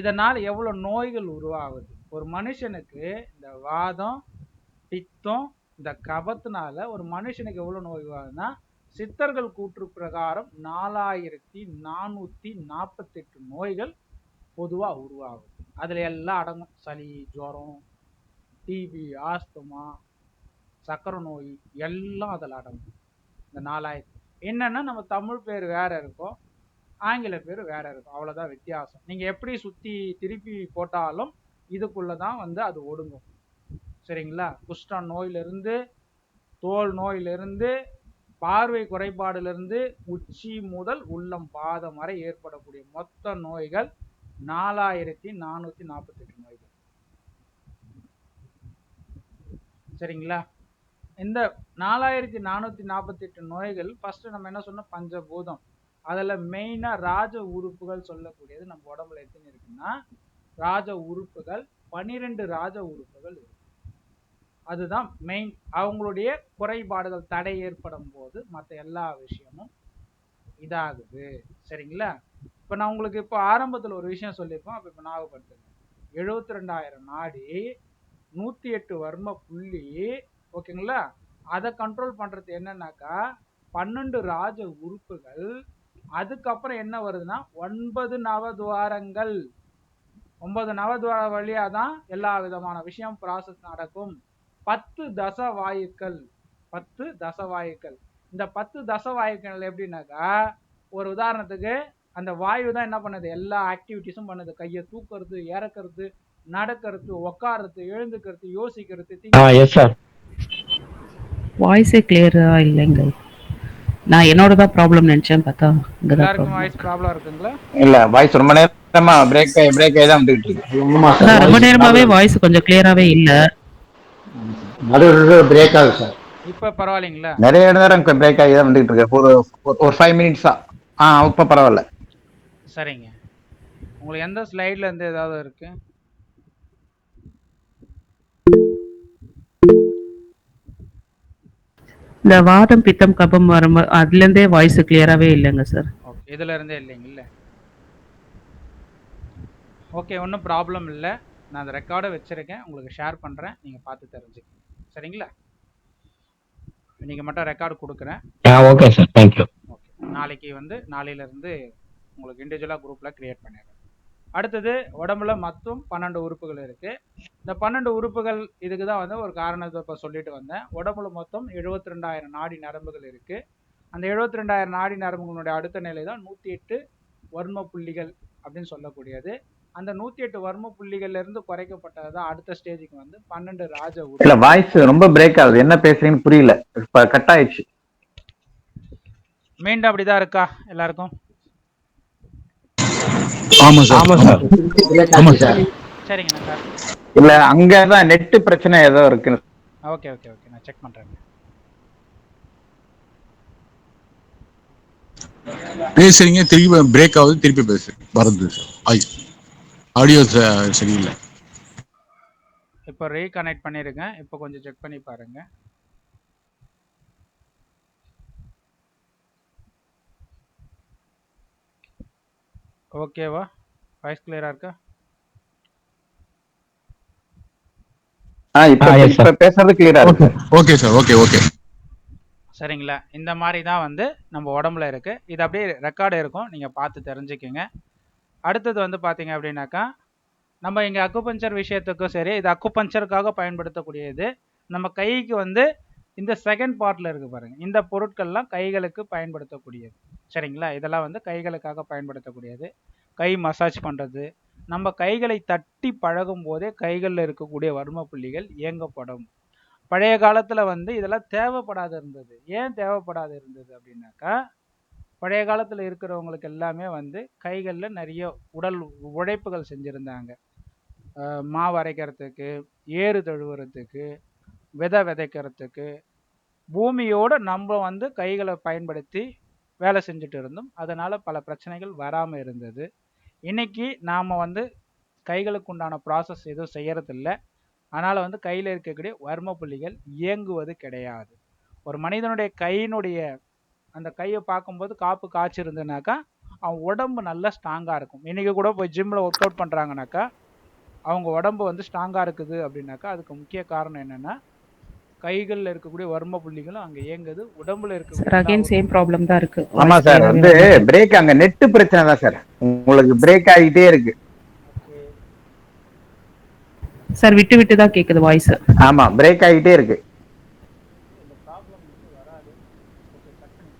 இதனால் எவ்வளவு நோய்கள் உருவாகுது. ஒரு மனுஷனுக்கு இந்த வாதம், பித்தம், இந்த கபத்தினால ஒரு மனுஷனுக்கு எவ்வளவு நோய் உருவாகுதுன்னா சித்தர்கள் கூற்று பிரகாரம் 4448 நோய்கள் பொதுவா உருவாகுது. அதுல எல்லாம் அடங்கும். சளி, ஜுரம், டிபி, ஆஸ்துமா, சக்கரை நோய் எல்லாம் அதில் அடங்கும். இந்த 4000 என்னன்னா நம்ம தமிழ் பேர் வேற இருக்கும், ஆங்கில பேர் வேற இருக்கும், அவ்வளவுதான் வித்தியாசம். நீங்க எப்படி சுத்தி திருப்பி போட்டாலும் இதுக்குள்ளதான் வந்து அது ஒடுங்கும். சரிங்களா? குஷ்ட நோயிலிருந்து, தோல் நோயிலிருந்து, பார்வை குறைபாடிலிருந்து, உச்சி முதல் உள்ளம் பாதம் வரை ஏற்படக்கூடிய மொத்த நோய்கள் 4448 நோய்கள். சரிங்களா? இந்த 4448 நோய்கள் ஃபர்ஸ்ட் நம்ம என்ன சொன்னோம்? பஞ்சபூதம். அதுல மெயினா ராஜ உறுப்புகள் சொல்லக்கூடியது நம்ம உடம்புல எத்தனை இருக்குன்னா ராஜ உறுப்புகள் 12 ராஜ உறுப்புகள் இருக்கு. அதுதான் மெயின். அவங்களுடைய குறைபாடுகள் தடை ஏற்படும் போது மற்ற எல்லா விஷயமும் இதாகுது. சரிங்களா? இப்ப நான் உங்களுக்கு இப்போ ஆரம்பத்துல ஒரு விஷயம் சொல்லியிருப்போம், அப்ப இப்ப ஞாபகப்படுத்துங்க. 72,000 நாடி, 108 வர்ம புள்ளி. ஓகேங்களா? அதை கண்ட்ரோல் பண்றது என்னன்னாக்கா 12 ராஜ உறுப்புகள், அதுக்கப்புறம் என்ன வருதுன்னா 9 நவதுவாரங்கள். 9 நவதுவார வழியா தான் எல்லா விதமான விஷயம் ப்ராசஸ் நடக்கும். 10 தசவாயுக்கள். 10 தசவாயுக்கள். இந்த 10 தசவாயுக்கள் எப்படின்னாக்கா, ஒரு உதாரணத்துக்கு அந்த வாயு தான் என்ன பண்ணுது, எல்லா ஆக்டிவிட்டிஸும் பண்ணுது. கையை தூக்குறது, இறக்குறது, நடக்கிறது, உட்கார்றது, எழுந்துக்கிறது, யோசிக்கிறது, எஸ் சார். வாய்ஸே கிளியரா இல்லைங்க. நான் என்னோட தான் ப்ராப்ளம் நினைச்சேன், பார்த்தா இங்க தான் எல்லாருக்கும் ப்ராப்ளம். வாய்ஸ் ப்ராப்ளம் இருக்குங்களா? இல்ல வாய்ஸ் ரொம்ப நேரமா பிரேக் ஆகி தான் வந்துகிட்டு இருக்கு. ஆமா சார், அதான் ரொம்ப வாய்ஸ் நேரமாவே ப்ராப்ளம். வாய்ஸ் கொஞ்சம் கிளியராவே இல்ல. நடுவில் பிரேக் ஆகுது சார். இப்ப பரவாயில்லைங்களா? நிறைய நேரம் பிரேக் ஆகி தான் வந்துகிட்டு இருக்கு. ஒரு 5 மினிட்ஸா. இப்ப பரவாயில்ல. சரிங்க. உங்களுக்கு எந்த ஸ்லைட்ல இருந்து ஏதாவது இருக்கு? இந்த வாதம் பித்தம் கபம் வரும், அதுல இருந்தே வாய்ஸ் கிளியராவே இல்லைங்க சார். ஓகே, இதுல இருந்தே இல்லைங்கல்ல. ஓகே, ஒன்றும் ப்ராப்ளம் இல்லை. நான் அந்த ரெக்கார்டை வச்சிருக்கேன், உங்களுக்கு ஷேர் பண்ணுறேன், நீங்கள் பார்த்து தெரிஞ்சுக்கங்க. சரிங்களா? இன்னைக்கு மட்டும் ரெக்கார்டு கொடுக்குறேன். Okay sir, thank you. ஓகே, நாளைக்கு வந்து நாளையிலேருந்து உங்களுக்கு இண்டிவிஜுவலாக குரூப்பில் க்ரியேட் பண்ணிடுறேன். அடுத்தது, உடம்புல மொத்தம் 12 உறுப்புகள் இருக்குது. இந்த 12 உறுப்புகள் இதுக்கு தான் வந்து ஒரு காரணத்தை இப்போ சொல்லிட்டு வந்தேன். உடம்புல மொத்தம் 72,000 நாடி நரம்புகள் இருக்குது. அந்த 72,000 நாடி நரம்புகளுடைய அடுத்த நிலை தான் 108 வர்ம புள்ளிகள் அப்படின்னு சொல்லக்கூடியது. அந்த 108 வர்ம புள்ளிகள்ல இருந்து குறைக்கப்பட்டது தான் அடுத்த ஸ்டேஜுக்கு வந்து 12 ராஜ இல்ல உறுப்பு. வாய்ஸ் ரொம்ப பிரேக் ஆகுது, என்ன பேசுறீங்கன்னு புரியல. இப்ப கட் ஆயிடுச்சு. மீண்டும் அப்படிதான் இருக்கா எல்லாருக்கும்? ஆமா சார். பிரேக் ஆகுது சார். சரிங்கண்ணா சார். இல்ல அங்கதான் நெட் பிரச்சனை ஏதோ இருக்கு. ஓகே ஓகே ஓகே, நான் செக் பண்றேன். பேசுறீங்க, திருப்பி பிரேக் ஆகுது, திருப்பி பேசுறீங்க, வருது சார். ஆடியோ சரியில்லை. இப்போ ரீகனெக்ட் பண்ணிருங்க. இப்போ கொஞ்சம் செக் பண்ணி பாருங்க. ஓகேவா? வாய்ஸ் கிளியரா இருக்கா? இப்ப பேசுறது கிளியரா இருக்கு. Okay sir, okay okay. சரிங்களா? இந்த மாதிரி தான் வந்து நம்ம உடம்புல இருக்கு. இது அப்படியே ரெக்கார்டு இருக்கும், நீங்க பார்த்து தெரிஞ்சுக்கங்க. அடுத்தது வந்து பார்த்தீங்க அப்படின்னாக்கா, நம்ம இங்கே அக்குபஞ்சர் விஷயத்துக்கும் சரி, இது அக்குபஞ்சருக்காக பயன்படுத்தக்கூடியது. நம்ம கைக்கு வந்து இந்த செகண்ட் பார்ட்டில் இருக்குது பாருங்கள், இந்த பொருட்கள்லாம் கைகளுக்கு பயன்படுத்தக்கூடியது. சரிங்களா? இதெல்லாம் வந்து கைகளுக்காக பயன்படுத்தக்கூடியது. கை மசாஜ் பண்ணுறது, நம்ம கைகளை தட்டி பழகும் போதே கைகளில் இருக்கக்கூடிய வர்ம புள்ளிகள் இயங்கப்படும். பழைய காலத்தில் வந்து இதெல்லாம் தேவைப்படாது இருந்தது. ஏன் தேவைப்படாது இருந்தது அப்படின்னாக்கா, பழைய காலத்தில் இருக்கிறவங்களுக்கு எல்லாமே வந்து கைகளில் நிறைய உடல் உழைப்புகள் செஞ்சுருந்தாங்க. மாவு அரைக்கிறதுக்கு, ஏறு தழுவுறதுக்கு, விதை விதைக்கிறதுக்கு, பூமியோட நம்ம வந்து கைகளை பயன்படுத்தி வேலை செஞ்சுட்டு இருந்தோம். அதனால் பல பிரச்சனைகள் வராமல் இருந்தது. இன்னைக்கு நாம் வந்து கைகளுக்கு உண்டான ப்ராசஸ் எதுவும் செய்யறதில்ல. அதனால் வந்து கையில் இருக்கக்கூடிய வர்ம புள்ளிகள் இயங்குவது கிடையாது. ஒரு மனிதனுடைய கையினுடைய அந்த கையை பார்க்கும்போது காப்பு காய்ச்சிருந்ததுனாக்கா அவன் உடம்பு நல்லா ஸ்ட்ராங்காக இருக்கும். இன்றைக்கி கூட போய் ஜிம்மில் ஒர்க் அவுட் பண்ணுறாங்கனாக்கா அவங்க உடம்பு வந்து ஸ்ட்ராங்காக இருக்குது அப்படின்னாக்கா அதுக்கு முக்கிய காரணம் என்னென்னா, கைகளில் இருக்கக்கூடிய வர்ம புள்ளிகளும் அங்கே இயங்குது. உடம்புல சார் இருக்கக்கூடிய அகைன் சேம் ப்ராப்ளம் தான் இருக்கு. ஆமா வாய்ஸ் சார், கிளியராவே வந்து வரல. பிரேக், அங்க நெட் பிரச்சனை தான் சார். உங்களுக்கு பிரேக் ஆகிட்டே இருக்கு. சார் விட்டு விட்டு தான் கேக்குது வாய்ஸ். ஆமா, பிரேக் ஆகிட்டே இருக்கு. இந்த ப்ராப்ளம் வந்து வராது. ஓகே, டக்குனு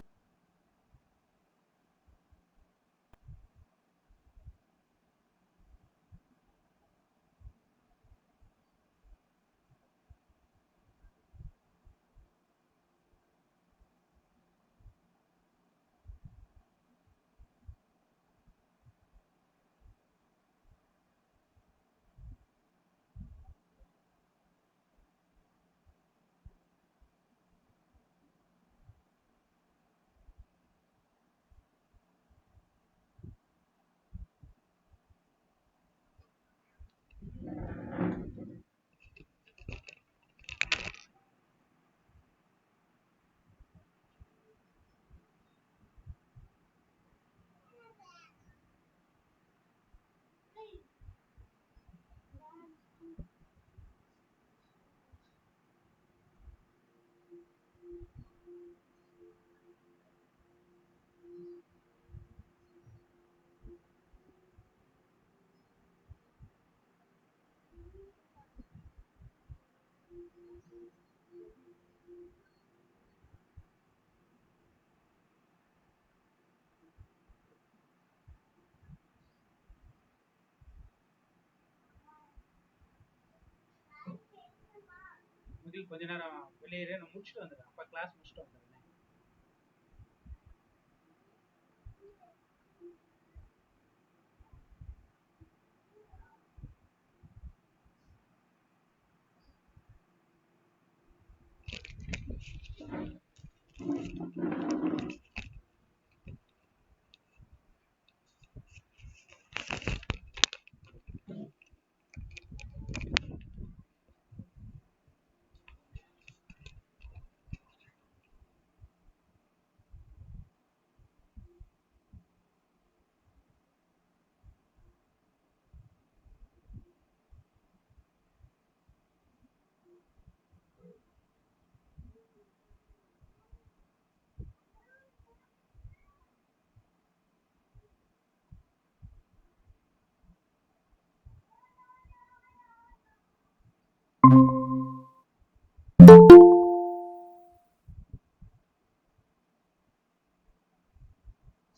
முதல் கொஞ்ச நேரம் வெளியேறி நான் முடிச்சுட்டு வந்துடுறேன். அப்போ கிளாஸ் முடிச்சுட்டு வந்துடுறேன்.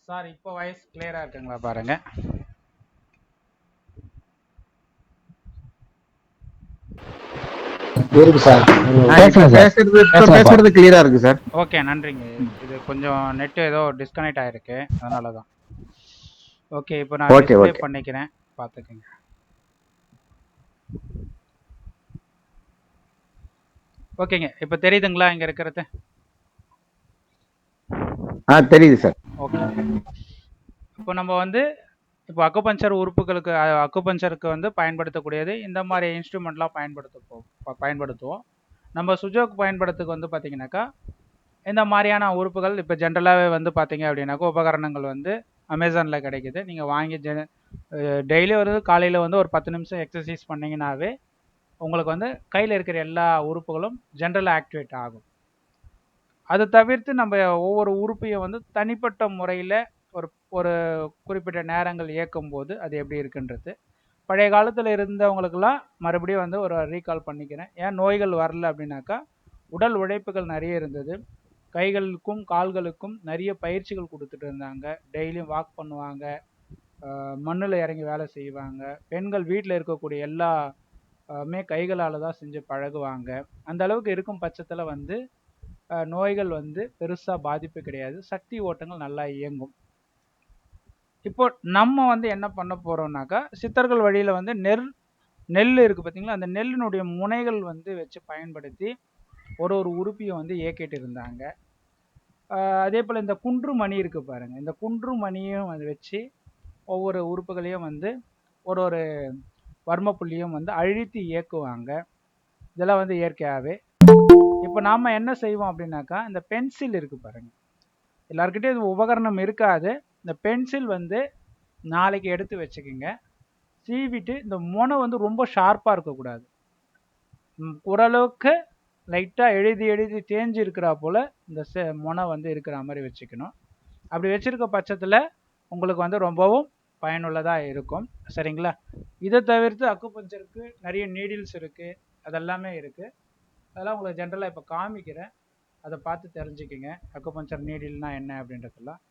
சார் இப்போ வாய்ஸ் கிளியரா இருக்குங்களா பாருங்க. இருக்கு சார். பேசுறது கிளியரா இருக்கு சார். ஓகே, நன்றிங்க. இது கொஞ்சம் நெட் ஏதோ டிஸ்கனெக்ட் ஆயிருக்கு, அதனால தான். ஓகே, இப்போ நான் டிஸ்ப்ளே பண்ணிக்கிறேன், பார்த்துக்கங்க. ஓகேங்க, இப்போ தெரியுதுங்களா இங்க இருக்கிறது? தெரியுது சார். ஓகே, இப்போ நம்ம வந்து இப்போ அக்குபஞ்சர் உறுப்புகளுக்கு அக்குபஞ்சருக்கு வந்து பயன்படுத்தக்கூடியது இந்த மாதிரி இன்ஸ்ட்ருமெண்ட்லாம் பயன்படுத்துவோம். நம்ம சுஜோக்கு பயன்படுத்துக்கு வந்து பார்த்தீங்கன்னாக்கா இந்த மாதிரியான உறுப்புகள் இப்போ ஜென்ரலாகவே வந்து பார்த்தீங்க அப்படின்னாக்கா உபகரணங்கள் வந்து அமேசானில் கிடைக்குது. நீங்கள் வாங்கி டெய்லி ஒரு காலையில் வந்து ஒரு 10 நிமிஷம் எக்ஸசைஸ் பண்ணிங்கன்னாவே உங்களுக்கு வந்து கையில் இருக்கிற எல்லா உறுப்புகளும் ஜென்ரலாக ஆக்டிவேட் ஆகும். அதை தவிர்த்து நம்ம ஒவ்வொரு உறுப்பையும் வந்து தனிப்பட்ட முறையில் ஒரு குறிப்பிட்ட நேரங்கள் இயக்கும் போது அது எப்படி இருக்குன்றது பழைய காலத்தில் இருந்தவங்களுக்கெல்லாம் மறுபடியும் வந்து ஒரு ரீகால் பண்ணிக்கிறேன். ஏன் நோய்கள் வரல அப்படின்னாக்கா உடல் உழைப்புகள் நிறைய இருந்தது. கைகளுக்கும் கால்களுக்கும் நிறைய பயிற்சிகள் கொடுத்துட்டு இருந்தாங்க. டெய்லியும் வாக் பண்ணுவாங்க, மண்ணில் இறங்கி வேலை செய்வாங்க. பெண்கள் வீட்டில் இருக்கக்கூடிய எல்லாமே கைகளால் தான் செஞ்சு பழகுவாங்க. அந்த அளவுக்கு இருக்கும் பட்சத்தில் வந்து நோய்கள் வந்து பெருசாக பாதிப்பு கிடையாது. சக்தி ஓட்டங்கள் நல்லா இயங்கும். இப்போ நம்ம வந்து என்ன பண்ண போகிறோம்னாக்கா சித்தர்கள் வழியில் வந்து நெல் இருக்குது பார்த்தீங்களா, அந்த நெல்லினுடைய முனைகள் வந்து வச்சு பயன்படுத்தி ஒரு உறுப்பியை வந்து இயக்கிட்டு இருந்தாங்க. அதே போல் இந்த குன்று மணி இருக்குது பாருங்கள், இந்த குன்று மணியும் வந்து வச்சு ஒவ்வொரு உறுப்புகளையும் வந்து ஒரு வர்ம புள்ளியும் வந்து அழுத்தி இயக்குவாங்க. இதெல்லாம் வந்து இயற்கையாகவே. இப்போ நாம் என்ன செய்வோம் அப்படின்னாக்கா இந்த பென்சில் இருக்குது பாருங்கள், எல்லாருக்கிட்டே இது உபகரணம் இருக்காது. இந்த பென்சில் வந்து நாளைக்கு எடுத்து வச்சுக்கோங்க. சீவிட்டு இந்த முனை வந்து ரொம்ப ஷார்ப்பாக இருக்கக்கூடாது, ஓரளவுக்கு லைட்டாக எழுதி தேஞ்சு இருக்கிறா போல் இந்த முனை வந்து இருக்கிற மாதிரி வச்சுக்கணும். அப்படி வச்சுருக்க பட்சத்தில் உங்களுக்கு வந்து ரொம்பவும் பயனுள்ளதாக இருக்கும். சரிங்களா? இதை தவிர்த்து அக்குபஞ்சருக்கு நிறைய நீடில்ஸ் இருக்குது, அதெல்லாமே இருக்குது. அதெல்லாம் உங்களுக்கு ஜென்ரலாக இப்போ காமிக்கிறேன், அதை பார்த்து தெரிஞ்சுக்கிங்க அக்குபஞ்சர் நீடில்னால் என்ன அப்படின்றதெல்லாம்.